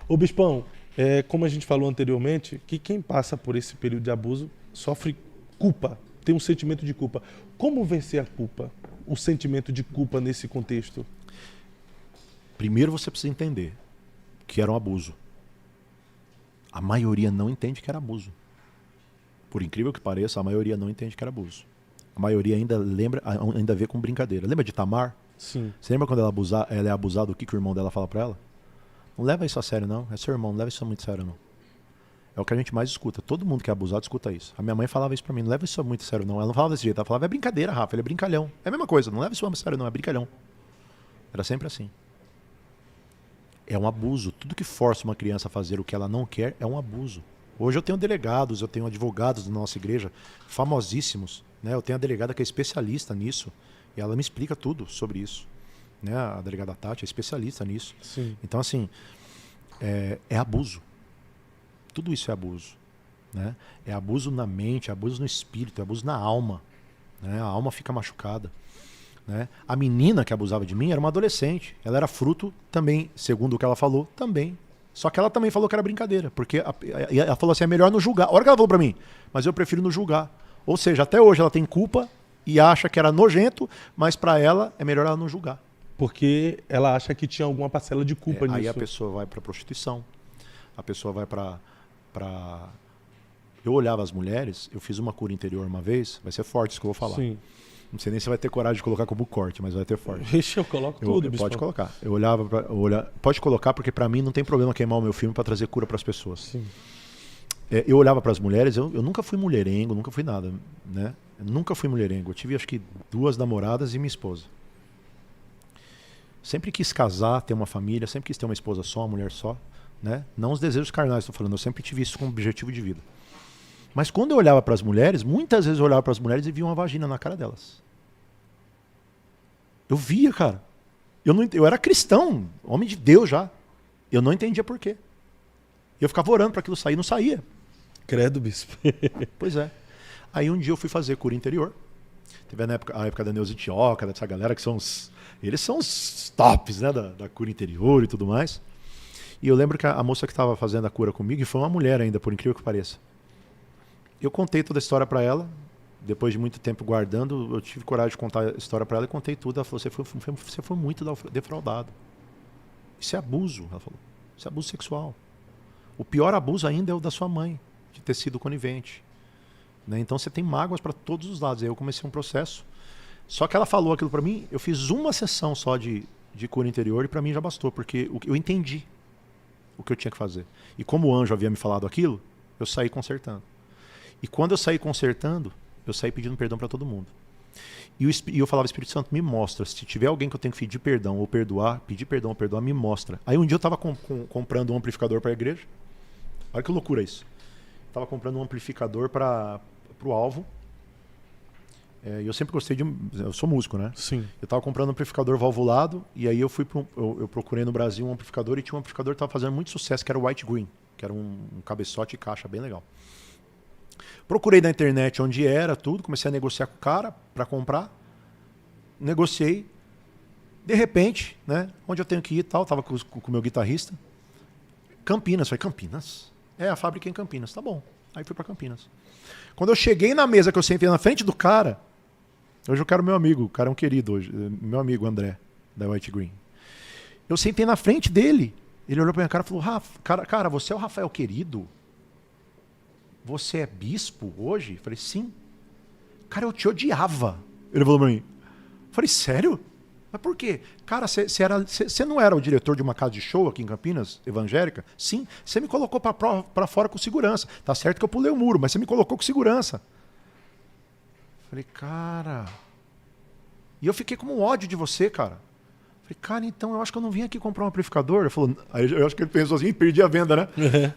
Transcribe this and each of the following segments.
Ô Bispão, como a gente falou anteriormente, que quem passa por esse período de abuso sofre culpa, tem um sentimento de culpa. Como vencer a culpa? O sentimento de culpa nesse contexto? Primeiro você precisa entender que era um abuso. A maioria não entende que era abuso. Por incrível que pareça, a maioria não entende que era abuso. A maioria ainda vê com brincadeira. Lembra de Tamar? Sim. Você lembra quando ela é abusada, o que o irmão dela fala pra ela? Não leva isso a sério, não. É seu irmão, não leva isso muito a sério, não. É o que a gente mais escuta. Todo mundo que é abusado escuta isso. A minha mãe falava isso pra mim, não leva isso muito a sério, não. Ela não falava desse jeito, ela falava, é brincadeira, Rafa, ele é brincalhão. É a mesma coisa, não leva isso a sério, não, é brincalhão. Era sempre assim. É um abuso. Tudo que força uma criança a fazer o que ela não quer é um abuso. Hoje eu tenho delegados, eu tenho advogados da nossa igreja, famosíssimos. Né? Eu tenho a delegada que é especialista nisso, e ela me explica tudo sobre isso. Né? A delegada Tati é especialista nisso. Sim. Então, assim, é abuso. Tudo isso é abuso. Né? É abuso na mente, é abuso no espírito, é abuso na alma. Né? A alma fica machucada. Né? A menina que abusava de mim era uma adolescente. Ela era fruto também, segundo o que ela falou, também. Só que ela também falou que era brincadeira. Porque ela falou assim, é melhor não julgar. A hora que ela falou pra mim, mas eu prefiro não julgar. Ou seja, até hoje ela tem culpa e acha que era nojento, mas pra ela é melhor ela não julgar. Porque ela acha que tinha alguma parcela de culpa nisso. Aí a pessoa vai pra prostituição. A pessoa vai pra... Eu olhava as mulheres, eu fiz uma cura interior uma vez, vai ser forte isso que eu vou falar. Sim. Não sei nem se vai ter coragem de colocar como corte, mas vai ter forte. Deixa eu coloco tudo, Bispão. Pode colocar. Eu olhava pode colocar, porque pra mim não tem problema queimar o meu filme pra trazer cura pras pessoas. Sim. Eu olhava pras mulheres, eu nunca fui mulherengo, nunca fui nada, né? Eu nunca fui mulherengo. Eu tive acho que 2 namoradas e minha esposa. Sempre quis casar, ter uma família, sempre quis ter uma esposa só, uma mulher só, né? Não os desejos carnais, estou falando, eu sempre tive isso como objetivo de vida. Mas quando eu olhava para as mulheres, muitas vezes eu olhava para as mulheres e via uma vagina na cara delas. Eu via, cara. Eu era cristão, homem de Deus já. Eu não entendia por quê. Eu ficava orando para aquilo sair, não saía. Credo, Bispo. Pois é. Aí um dia eu fui fazer cura interior. Teve a época da Neuza Tioca, dessa galera que são eles são os tops, né, da cura interior e tudo mais. E eu lembro que a moça que estava fazendo a cura comigo, e foi uma mulher ainda, por incrível que pareça. Eu contei toda a história para ela, depois de muito tempo guardando, eu tive coragem de contar a história para ela e contei tudo. Ela falou, você foi muito defraudado. Isso é abuso, ela falou. Isso é abuso sexual. O pior abuso ainda é o da sua mãe, de ter sido conivente. Né? Então você tem mágoas para todos os lados. Aí eu comecei um processo. Só que ela falou aquilo para mim, eu fiz uma sessão só de cura interior e para mim já bastou, porque eu entendi o que eu tinha que fazer. E como o anjo havia me falado aquilo, eu saí consertando. E quando eu saí consertando, eu saí pedindo perdão para todo mundo. E eu falava, Espírito Santo, me mostra. Se tiver alguém que eu tenho que pedir perdão ou perdoar, pedir perdão ou perdoar, me mostra. Aí um dia eu estava comprando um amplificador para a igreja. Olha que loucura isso. Estava comprando um amplificador para o alvo. E eu sempre gostei de... Eu sou músico, né? Sim. Eu estava comprando um amplificador valvulado e aí eu procurei no Brasil um amplificador e tinha um amplificador que estava fazendo muito sucesso, que era o White Green, que era um cabeçote e caixa bem legal. Procurei na internet onde era, tudo, comecei a negociar com o cara para comprar. Negociei. De repente, né? Onde eu tenho que ir e tal, tava com o meu guitarrista. Campinas, falei, Campinas? A fábrica é em Campinas, tá bom. Aí fui para Campinas. Quando eu cheguei na mesa que eu sentei na frente do cara, hoje eu quero meu amigo, o cara é um querido hoje, meu amigo André, da White Green. Eu sentei na frente dele, ele olhou pra minha cara e falou, Rafa, cara, você é o Rafael querido? Você é bispo hoje? Eu falei, sim. Cara, eu te odiava. Ele falou pra mim. Eu falei, sério? Mas por quê? Cara, você não era o diretor de uma casa de show aqui em Campinas, evangélica? Sim. Você me colocou pra fora com segurança. Tá certo que eu pulei o muro, mas você me colocou com segurança. Eu falei, cara... E eu fiquei com um ódio de você, cara. Eu falei, cara, então eu acho que eu não vim aqui comprar um amplificador. Ele falou, aí eu acho que ele pensou assim, perdi a venda, né?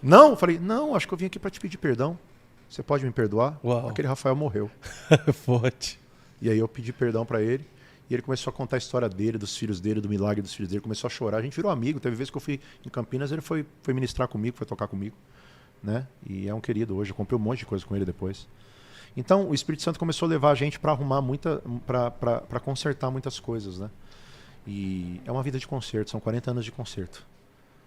Não, eu falei, não, acho que eu vim aqui pra te pedir perdão. Você pode me perdoar? Uau. Aquele Rafael morreu. Forte. E aí eu pedi perdão pra ele. E ele começou a contar a história dele, dos filhos dele, do milagre dos filhos dele. Começou a chorar. A gente virou amigo. Teve vezes que eu fui em Campinas, ele foi ministrar comigo, foi tocar comigo. Né? E é um querido hoje. Eu comprei um monte de coisa com ele depois. Então, o Espírito Santo começou a levar a gente para arrumar para consertar muitas coisas, né? E é uma vida de conserto, são 40 anos de conserto.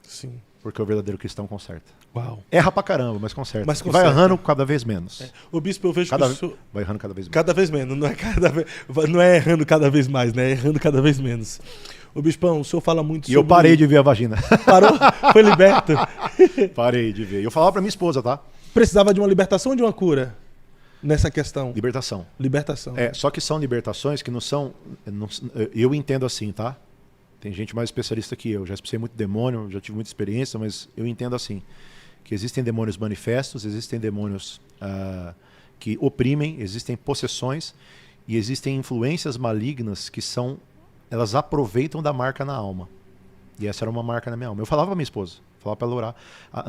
Sim. Porque o verdadeiro cristão conserta. Uau. Erra pra caramba, mas conserta. Mas E vai conserta. errando cada vez menos. O bispo, eu vejo Cada- que o senhor... Vai errando cada vez menos. Cada vez menos, não é errando cada vez mais, né? É errando cada vez menos. Ô bispão, o senhor fala muito E eu parei de ver a vagina. Parou? Foi liberto? Parei de ver. Eu falava pra minha esposa, tá? Precisava de uma libertação ou de uma cura? Nessa questão. Libertação. Libertação. Só que são libertações que não são... eu entendo assim, tá? Tem gente mais especialista que eu. Já explicei muito demônio, já tive muita experiência, mas eu entendo assim. Que existem demônios manifestos, existem demônios que oprimem, existem possessões e existem influências malignas que são... Elas aproveitam da marca na alma. E essa era uma marca na minha alma. Eu falava pra minha esposa, falava pra ela orar.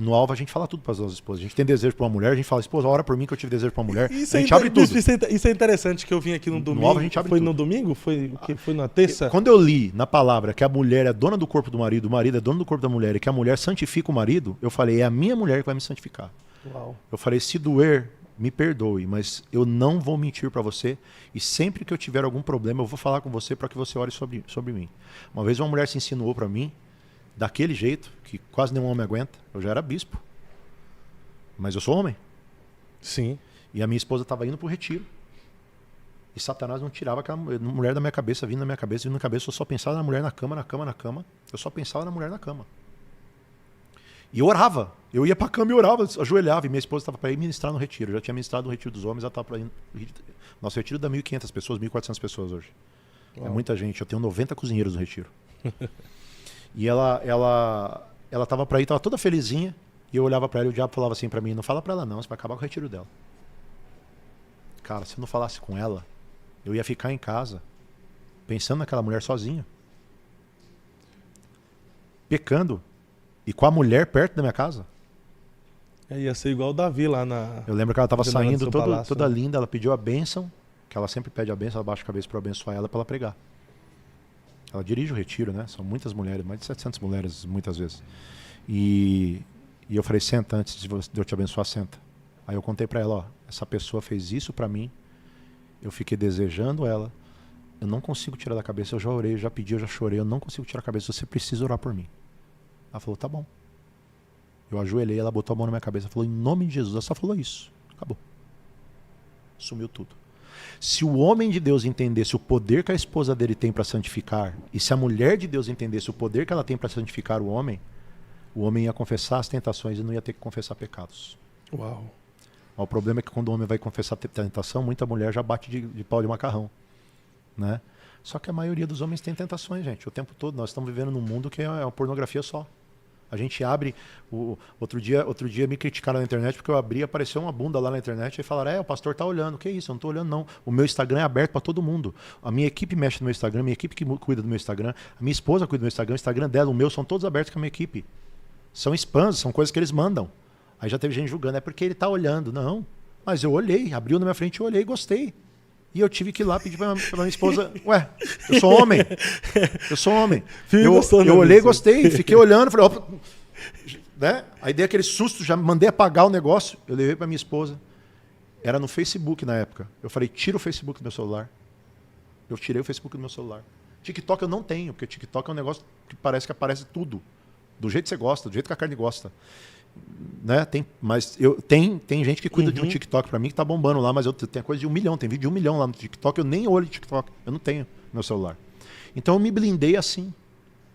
No alvo a gente fala tudo pras nossas esposas. A gente tem desejo pra uma mulher, a gente fala, esposa, ora por mim que eu tive desejo pra uma mulher. Isso a gente abre tudo. Isso é interessante que eu vim aqui no domingo. alvo a gente abre Foi tudo. no domingo? Foi na terça? Quando eu li na palavra que a mulher é dona do corpo do marido, o marido é dono do corpo da mulher e que a mulher santifica o marido, eu falei, é a minha mulher que vai me santificar. Uau. Eu falei, se doer, me perdoe, mas eu não vou mentir pra você e sempre que eu tiver algum problema eu vou falar com você para que você ore sobre mim. Uma vez uma mulher se insinuou pra mim, daquele jeito, que quase nenhum homem aguenta. Eu já era bispo, mas eu sou homem. Sim. E a minha esposa estava indo pro retiro. E Satanás não tirava aquela mulher da minha cabeça, vindo na minha cabeça, vindo na cabeça. Eu só pensava na mulher na cama, na cama, na cama. Eu só pensava na mulher na cama. E eu orava. Eu ia pra cama e orava, ajoelhava. E minha esposa estava para ir ministrar no retiro. Eu já tinha ministrado no retiro dos homens, ela estava para ir. Nosso retiro dá 1.500 pessoas, 1.400 pessoas hoje. Uau. É muita gente. Eu tenho 90 cozinheiros no retiro. E ela estava para ir, estava toda felizinha. E eu olhava para ela e o diabo falava assim para mim, não fala para ela não, você vai acabar com o retiro dela. Cara, se eu não falasse com ela, eu ia ficar em casa, pensando naquela mulher sozinho. Pecando. E com a mulher perto da minha casa. Ia ser igual o Davi lá na... Eu lembro que ela estava janela do saindo seu palácio, toda né? linda, ela pediu a bênção, que ela sempre pede a bênção, ela baixa a cabeça para abençoar ela, para ela pregar. Ela dirige o retiro, né? São muitas mulheres, mais de 700 mulheres, muitas vezes. E eu falei, senta antes de eu te abençoar, senta. Aí eu contei para ela, ó, essa pessoa fez isso para mim, eu fiquei desejando ela, eu não consigo tirar da cabeça, eu já orei, eu já pedi, eu já chorei, eu não consigo tirar da cabeça, você precisa orar por mim. Ela falou, tá bom. Eu ajoelhei, ela botou a mão na minha cabeça, falou, em nome de Jesus, ela só falou isso. Acabou. Sumiu tudo. Se o homem de Deus entendesse o poder que a esposa dele tem para santificar, e se a mulher de Deus entendesse o poder que ela tem para santificar o homem ia confessar as tentações e não ia ter que confessar pecados. Uau. O problema é que quando o homem vai confessar tentação, muita mulher já bate de pau de macarrão, né? Só que a maioria dos homens tem tentações, gente, o tempo todo. Nós estamos vivendo num mundo que é uma pornografia só. A gente abre... Outro dia me criticaram na internet porque eu abri e apareceu uma bunda lá na internet e falaram, o pastor tá olhando. Que isso? Eu não tô olhando, não. O meu Instagram é aberto para todo mundo. A minha equipe mexe no meu Instagram, a minha equipe que cuida do meu Instagram, a minha esposa cuida do meu Instagram, o Instagram dela, o meu, são todos abertos com a minha equipe. São spams, são coisas que eles mandam. Aí já teve gente julgando, é porque ele tá olhando. Não. Mas eu olhei, abriu na minha frente, eu olhei e gostei. E eu tive que ir lá pedir pra minha esposa, ué, eu sou homem. Eu sou homem. Eu olhei e gostei, fiquei olhando, falei, opa, né? Aí dei aquele susto, já mandei apagar o negócio. Eu levei pra minha esposa. Era no Facebook na época. Eu falei, tira o Facebook do meu celular. Eu tirei o Facebook do meu celular. TikTok eu não tenho, porque TikTok é um negócio que parece que aparece tudo. Do jeito que você gosta, do jeito que a carne gosta. Né? Tem gente que cuida de um TikTok pra mim que tá bombando lá, mas eu tenho coisa de 1 milhão, tem vídeo de 1 milhão lá no TikTok, eu nem olho TikTok, eu não tenho no meu celular. Então eu me blindei assim.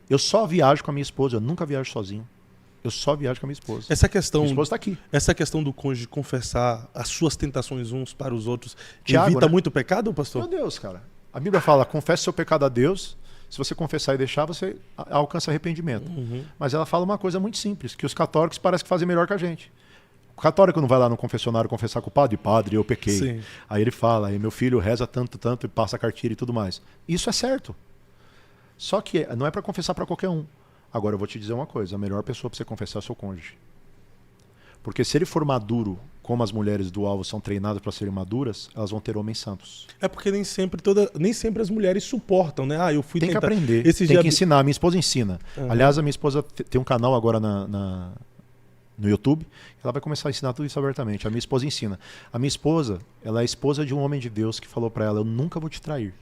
Eu só viajo com a minha esposa, eu nunca viajo sozinho. Eu só viajo com a minha esposa. Minha esposa tá aqui. Essa questão do cônjuge confessar as suas tentações uns para os outros Tiago, evita né? muito pecado, pastor? Meu Deus, cara. A Bíblia fala, confesse seu pecado a Deus. Se você confessar e deixar, você alcança arrependimento. Mas ela fala uma coisa muito simples, que os católicos parecem que fazem melhor que a gente. O católico não vai lá no confessionário confessar com o padre, eu pequei. Sim. Aí ele fala, aí meu filho reza tanto, tanto, e passa a cartilha e tudo mais. Isso é certo. Só que não é para confessar para qualquer um. Agora eu vou te dizer uma coisa, a melhor pessoa para você confessar é o seu cônjuge. Porque se ele for maduro, como as mulheres do alvo são treinadas para serem maduras, elas vão ter homens santos. É porque nem sempre as mulheres suportam, né? Eu fui Tem que tentar... aprender, Esse tem dia... que ensinar. Minha esposa ensina. Aliás, a minha esposa tem um canal agora no YouTube. Ela vai começar a ensinar tudo isso abertamente. A minha esposa ensina. A minha esposa, ela é esposa de um homem de Deus que falou para ela, eu nunca vou te trair.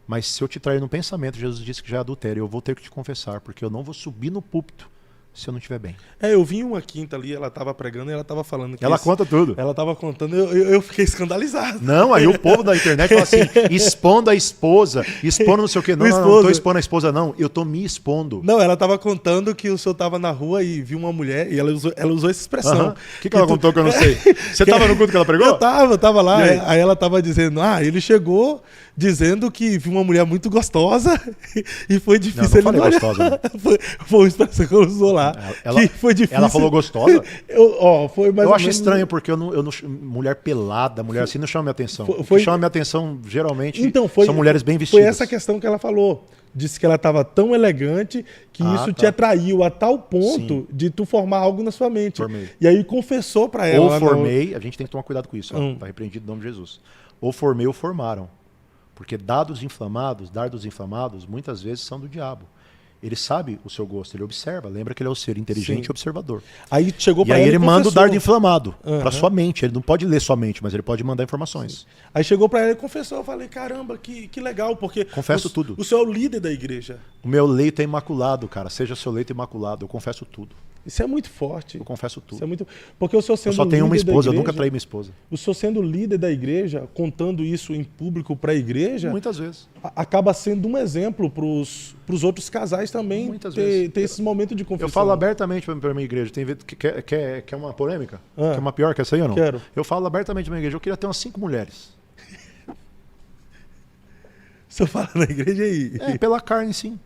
Mas se eu te trair no pensamento, Jesus disse que já é adultério, eu vou ter que te confessar, porque eu não vou subir no púlpito se eu não estiver bem. Eu vi uma quinta ali, ela tava pregando e ela tava falando que Ela conta tudo. ela tava contando, eu fiquei escandalizado. Não, aí o povo da internet fala assim, expondo a esposa, expondo não sei o quê. Não, não tô expondo a esposa, não. Eu tô me expondo. Não, ela tava contando que o senhor tava na rua e viu uma mulher, e ela usou essa expressão. O que ela contou que eu não sei? Você tava no culto que ela pregou? Eu tava lá, aí? aí ela tava dizendo, ele chegou dizendo que viu uma mulher muito gostosa e foi difícil não falei gostosa, não. Foi uma expressão que ela usou lá. Que foi difícil. Ela falou gostosa? Foi mais eu ou acho menos... estranho, porque eu não, mulher pelada, mulher assim, não chama minha atenção. O que chama minha atenção, geralmente, são mulheres bem vestidas. Foi essa questão que ela falou. Disse que ela estava tão elegante que isso te atraiu a tal ponto de tu formar algo na sua mente. Formei. E aí confessou para ela. Ou formei, a gente tem que tomar cuidado com isso, tá repreendido em nome de Jesus. Ou formei ou formaram. Porque dardos inflamados, muitas vezes são do diabo. Ele sabe o seu gosto, ele observa. Lembra que ele é o ser inteligente e observador. Aí chegou para ela. E aí ele manda o confessou. dardo inflamado para sua mente. Ele não pode ler sua mente, mas ele pode mandar informações. Aí chegou para ela e confessou. Eu falei, caramba, que legal, porque confesso tudo. O senhor é o líder da igreja. O meu leito é imaculado, cara. Seja seu leito imaculado. Eu confesso tudo. Isso é muito forte. Eu confesso tudo. Isso é muito... Porque o senhor sendo eu só tenho uma esposa, igreja, eu nunca traí minha esposa. O senhor sendo líder da igreja, contando isso em público para a igreja... Muitas vezes. Acaba sendo um exemplo para os outros casais também ter esses momentos de confissão. Eu falo abertamente para a minha igreja. Tem vezes que quer uma polêmica? Quer uma pior que essa aí ou não? Quero. Eu falo abertamente para a minha igreja. Eu queria ter umas 5 mulheres. O senhor fala na igreja aí? Pela carne, sim.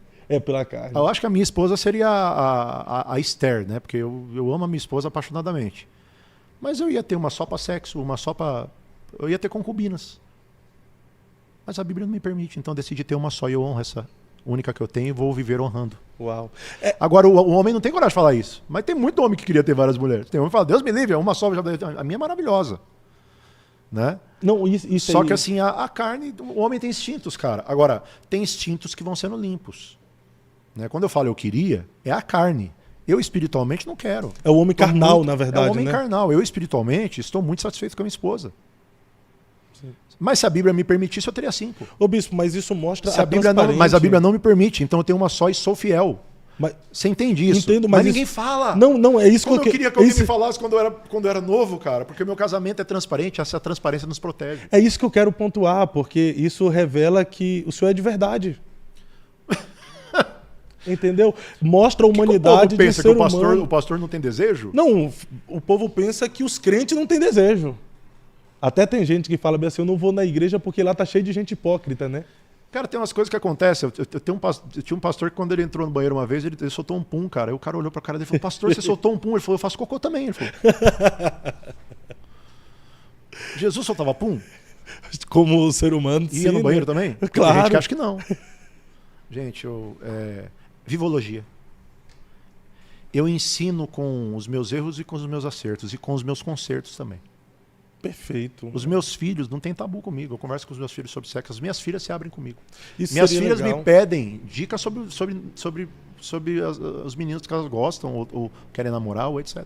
Pela carne. Eu acho que a minha esposa seria a Esther, né? Porque eu amo a minha esposa apaixonadamente. Mas eu ia ter uma só para sexo, uma só para... Eu ia ter concubinas. Mas a Bíblia não me permite, então eu decidi ter uma só e eu honro essa única que eu tenho e vou viver honrando. Uau. Agora, o homem não tem coragem de falar isso. Mas tem muito homem que queria ter várias mulheres. Tem homem que fala, Deus me livre, uma só. A minha é maravilhosa. Né? Não, isso só que assim, a carne, o homem tem instintos, cara. Agora, tem instintos que vão sendo limpos. Né? Quando eu falo eu queria, é a carne. Eu espiritualmente não quero. É o homem carnal, na verdade. É o homem né? carnal. Eu espiritualmente estou muito satisfeito com a minha esposa. Sim. Mas se a Bíblia me permitisse, eu teria 5. Ô bispo, mas isso mostra mas a Bíblia não me permite, então eu tenho uma só e sou fiel. Mas, você entende isso? Entendo, mas ninguém fala. Não, é isso que eu queria que alguém me falasse quando eu era novo, cara. Porque o meu casamento é transparente, essa transparência nos protege. É isso que eu quero pontuar, porque isso revela que o senhor é de verdade. Entendeu? Mostra a humanidade de ser humano. O povo pensa que o pastor não tem desejo? Não, o povo pensa que os crentes não têm desejo. Até tem gente que fala bem assim, eu não vou na igreja porque lá tá cheio de gente hipócrita, né? Cara, tem umas coisas que acontecem. Eu tinha um pastor que quando ele entrou no banheiro uma vez, ele soltou um pum, cara. Aí o cara olhou pra cara dele e falou, pastor, você soltou um pum? Ele falou, eu faço cocô também. Ele falou. Jesus soltava pum? Como o ser humano, ia no banheiro também? Claro. Tem gente que acha que não. Gente, vivologia. Eu ensino com os meus erros e com os meus acertos. E com os meus concertos também. Perfeito. Os meus filhos não tem tabu comigo. Eu converso com os meus filhos sobre sexo. As minhas filhas se abrem comigo. Isso minhas filhas legal. me pedem dicas sobre os meninos que elas gostam ou querem namorar ou etc.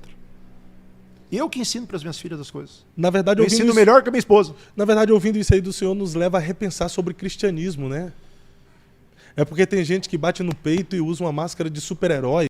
Eu que ensino para as minhas filhas as coisas. Na verdade, eu ensino melhor que a minha esposa. Na verdade, ouvindo isso aí do senhor nos leva a repensar sobre cristianismo, né? É porque tem gente que bate no peito e usa uma máscara de super-herói